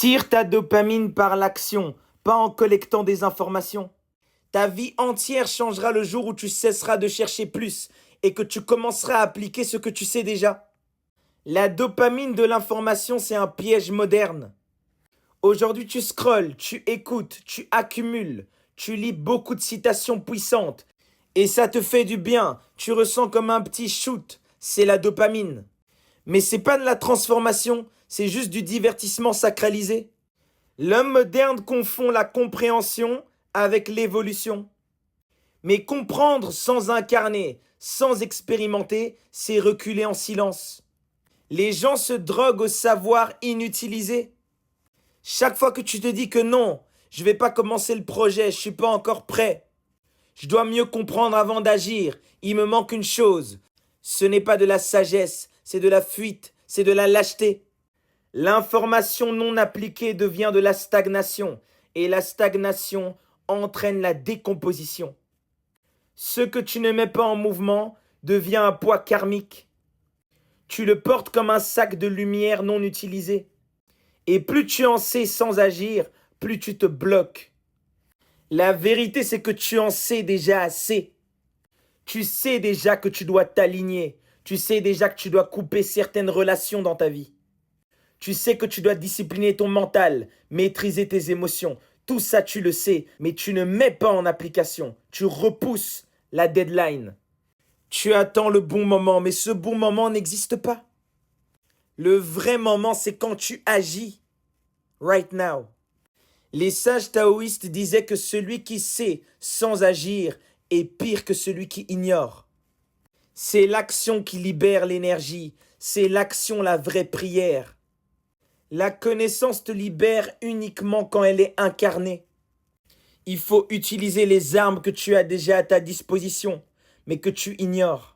Tire ta dopamine par l'action, pas en collectant des informations. Ta vie entière changera le jour où tu cesseras de chercher plus et que tu commenceras à appliquer ce que tu sais déjà. La dopamine de l'information, c'est un piège moderne. Aujourd'hui, tu scrolles, tu écoutes, tu accumules, tu lis beaucoup de citations puissantes et ça te fait du bien. Tu ressens comme un petit shoot, c'est la dopamine. Mais c'est pas de la transformation, c'est juste du divertissement sacralisé. L'homme moderne confond la compréhension avec l'évolution. Mais comprendre sans incarner, sans expérimenter, c'est reculer en silence. Les gens se droguent au savoir inutilisé. Chaque fois que tu te dis que non, je vais pas commencer le projet, je suis pas encore prêt. Je dois mieux comprendre avant d'agir. Il me manque une chose. Ce n'est pas de la sagesse, c'est de la fuite, c'est de la lâcheté. L'information non appliquée devient de la stagnation et la stagnation entraîne la décomposition. Ce que tu ne mets pas en mouvement devient un poids karmique. Tu le portes comme un sac de lumière non utilisé. Et plus tu en sais sans agir, plus tu te bloques. La vérité, c'est que tu en sais déjà assez. Tu sais déjà que tu dois t'aligner. Tu sais déjà que tu dois couper certaines relations dans ta vie. Tu sais que tu dois discipliner ton mental, maîtriser tes émotions. Tout ça, tu le sais, mais tu ne mets pas en application. Tu repousses la deadline. Tu attends le bon moment, mais ce bon moment n'existe pas. Le vrai moment, c'est quand tu agis. Right now. Les sages taoïstes disaient que celui qui sait sans agir est pire que celui qui ignore. C'est l'action qui libère l'énergie. C'est l'action la vraie prière. La connaissance te libère uniquement quand elle est incarnée. Il faut utiliser les armes que tu as déjà à ta disposition, mais que tu ignores.